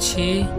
6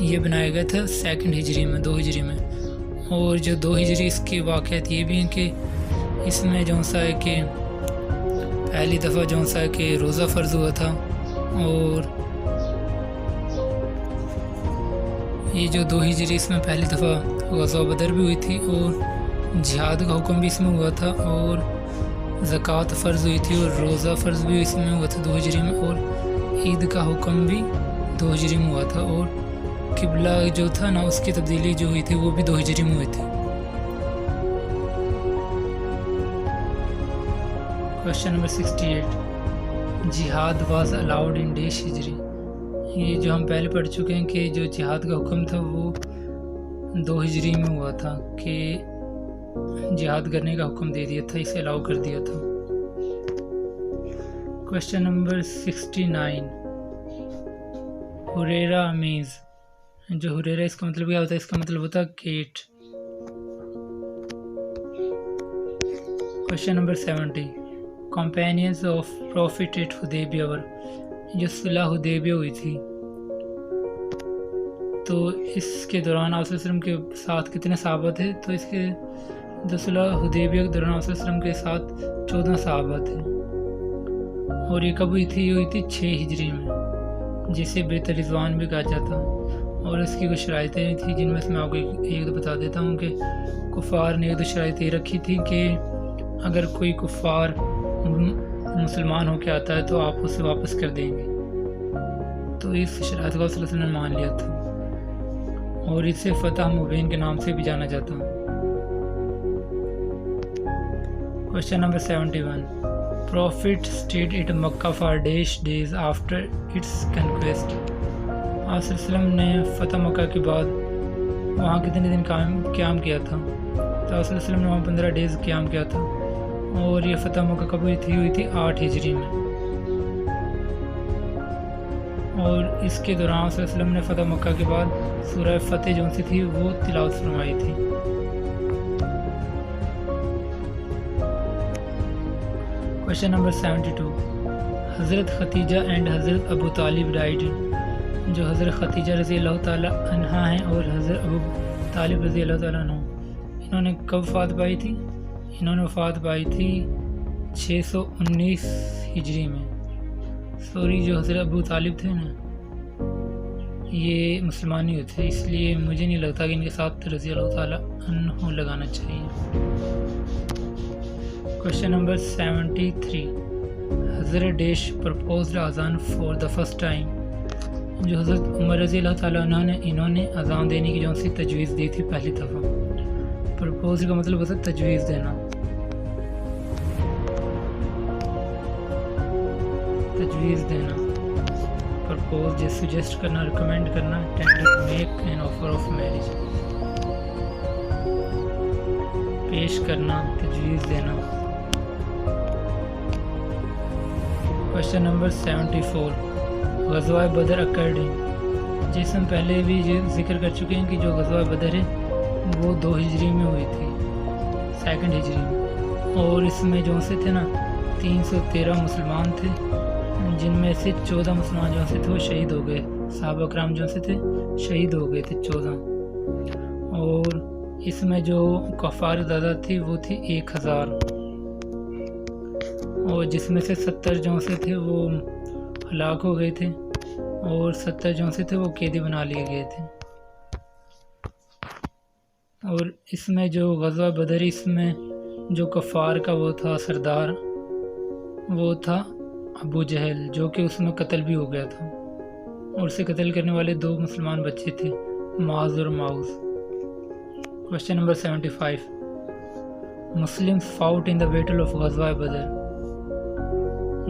یہ بنایا گیا تھا 2 ہجری میں، 2 ہجری میں. اور جو 2 ہجری اس کے واقعات یہ بھی ہیں کہ اس میں جو سا ہے کہ پہلی دفعہ جو سا ہے کہ روزہ فرض ہوا تھا. اور یہ جو 2 ہجری اس میں پہلی دفعہ غزوہ بدر بھی ہوئی تھی، اور جہاد کا حکم بھی اس میں ہوا تھا، اور زکوٰۃ فرض ہوئی تھی، اور روزہ فرض بھی اس میں ہوا تھا 2 ہجری میں، اور عید کا حکم بھی 2 ہجری میں ہوا تھا، اور قبلہ جو تھا نا اس کی تبدیلی جو ہوئی تھی وہ بھی 2 ہجری میں ہوئی تھی. Question number 68. جہاد واز الاؤڈ ان ڈیش ہجری. یہ جو ہم پہلے پڑھ چکے ہیں کہ جو جہاد کا حکم تھا وہ 2 ہجری میں ہوا تھا، کہ جہاد کرنے کا حکم دے دیا تھا، اسے الاؤ کر دیا تھا. Question number 69. ہریرا میز. جو ہریرا اس کا مطلب کیا ہوتا ہے؟ اس کا مطلب ہوتا ہے gate. Question number 70. Companions of prophet at Hudaybiyyah. جو صلح حدیبیہ ہوئی تھی تو اس کے دوران آپ صلی اللہ علیہ وسلم کے ساتھ کتنے صحابہ تھے؟ تو اس کے جو صلح حدیبیہ کے دوران آپ صلی اللہ علیہ وسلم کے ساتھ 14 صحابہ تھے. اور یہ کب ہوئی تھی؟ یہ ہوئی تھی 6 ہجری میں، جسے بیت رضوان بھی کہا جاتا. اور اس کی کچھ شرائطیں تھیں جن میں سے میں آپ کو ایک بتا دیتا ہوں کہ کفار نے ایک دو شرائطیں رکھی تھی کہ اگر کوئی کفار مسلمان ہو کے آتا ہے تو آپ اسے واپس کر دیں گے. تو اس شرائط کو صلی اللہ علیہ وسلم نے مان لیا تھا، اور اسے فتح مبین کے نام سے بھی جانا جاتا. Question number 71. Prophet stayed at Makkah for days after its conquest. آپ صلی اللہ علیہ وسلم نے فتح مکہ کے بعد وہاں کتنے دن قیام کیا تھا؟ تو آپ صلی اللہ علیہ وسلم نے وہاں 15 ڈیز قیام کیا تھا. اور یہ فتح مکہ کب ہوئی تھی 8 ہجری میں. اور اس کے دوران صلی اللہ علیہ وسلم نے فتح مکہ کے بعد سورہ فتح جو سی تھی وہ تلاوت فرمائی تھی. Question number 72. حضرت ختیجہ اینڈ حضرت ابو طالب ڈائیڈ. جو حضرت ختیجہ رضی اللہ تعالیٰ عنہا ہیں اور حضرت ابو طالب رضی اللہ تعالیٰ عنہ، انہوں نے کب وفات پائی تھی؟ انہوں نے وفات پائی تھی 619 ہجری میں. جو حضرت ابو طالب تھے نا یہ مسلمان نہیں ہوتے، اس لیے مجھے نہیں لگتا کہ ان کے ساتھ رضی اللہ تعالیٰ عنہ لگانا چاہیے. Question number 73. حضرت ڈیش پرپوزڈ اذان فار دا فرسٹ ٹائم. جو حضرت عمر رضی اللہ تعالیٰ عنہ انہوں نے اذان دینے کی جو سی تجویز دی تھی پہلی دفعہ. پرپوز کا مطلب ہوتا ہے تجویز دینا. تجویز دینا، پرپوز جیسے سجیسٹ کرنا، ریکمینڈ کرنا، tender make an offer of marriage, پیش کرنا، تجویز دینا. Question number 74. غزوہ بدر اکرڈنگ. جیسے ہم پہلے بھی ذکر کر چکے ہیں کہ جو غزوہ بدر ہے وہ 2 ہجری میں ہوئی تھی، 2 ہجری میں. اور اس میں جو سے تھے نا 313 مسلمان تھے، جن میں سے 14 مسلمان جو سے تھے وہ شہید ہو گئے. صحابہ کرام جو سے تھے شہید ہو گئے تھے 14. اور اس میں جو کفار تعداد تھی وہ تھی 1000، اور جس میں سے 70 جو سے تھے وہ ہلاک ہو گئے تھے، اور 70 جو سے تھے وہ قیدی بنا لیے گئے تھے. اور اس میں جو غزوہ بدر، اس میں جو کفار کا وہ تھا سردار، وہ تھا ابو جہل، جو کہ اس میں قتل بھی ہو گیا تھا. اور اسے قتل کرنے والے 2 مسلمان بچے تھے، معاذ اور Muawwidh. Question number 75. Muslim fought in the battle of غزوہ بدر.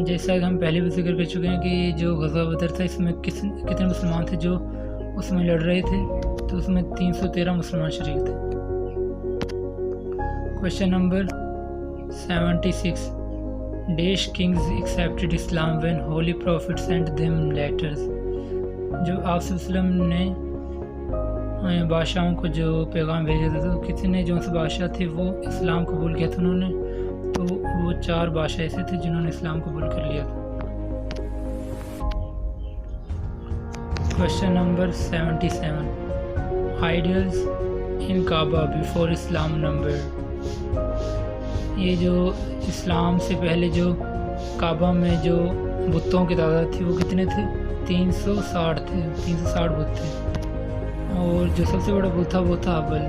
جیسا کہ ہم پہلے بھی ذکر کر چکے ہیں کہ جو غزوہ بدر تھا اس میں کتنے مسلمان تھے جو اس میں لڑ رہے تھے؟ تو اس میں 313 مسلمان شریک تھے. Question number 76. Dash kings accepted Islam when holy prophet sent them letters. جو آپ صلی اللہ علیہ وسلم نے بادشاہوں کو جو پیغام بھیجا تھا تو کتنے جو سے بادشاہ تھے وہ اسلام قبول کیا تھا انہوں نے؟ تو وہ 4 بادشاہ ایسے تھے جنہوں نے اسلام قبول کر لیا تھا. Question number 77. Idols in Kaaba before Islam number. یہ جو اسلام سے پہلے جو کعبہ میں جو بتوں کی تعداد تھی وہ کتنے تھے؟ 360 تھے، 360 بت تھے، اور جو سب سے بڑا بت تھا وہ تھا حبل.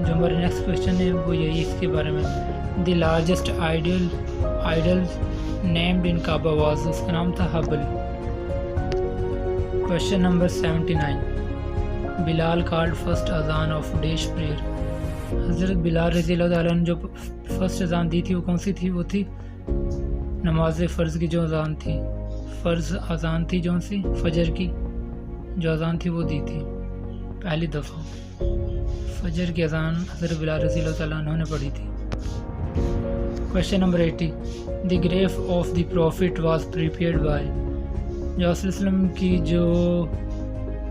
جو ہمارا نیکسٹ کویشچن ہے وہ یہی اس کے بارے میں. The largest idol named in Kaaba was, اس کا نام تھا Hubal. Question number 79. Bilal called first اذان آف ڈیش پریئر. حضرت بلال رضی اللہ تعالیٰ نے جو فرسٹ اذان دی تھی وہ کون سی تھی؟ وہ تھی نماز فرض کی جو اذان تھی. فرض اذان تھی جو سی فجر کی جو اذان تھی وہ دی تھی پہلی دفعہ. فجر کی اذان حضرت بلال رضی اللہ تعالیٰ عنہ نے پڑھی تھی. Question number 80. The grief of the prophet was prepared by. جو صلی اللہ علیہ وسلم کی جو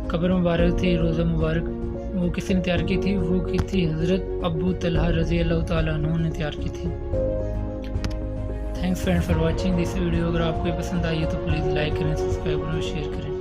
قبر مبارک تھی، روزہ مبارک، وہ کس نے تیار کی تھی؟ وہ کی تھی حضرت ابو طلحہ رضی اللہ تعالیٰ عنہ نے تیار کی تھی. Thanks friend for watching this video. اگر آپ کو یہ پسند آئی ہے تو پلیز لائک کریں، سبسکرائب کریں اور شیئر کریں.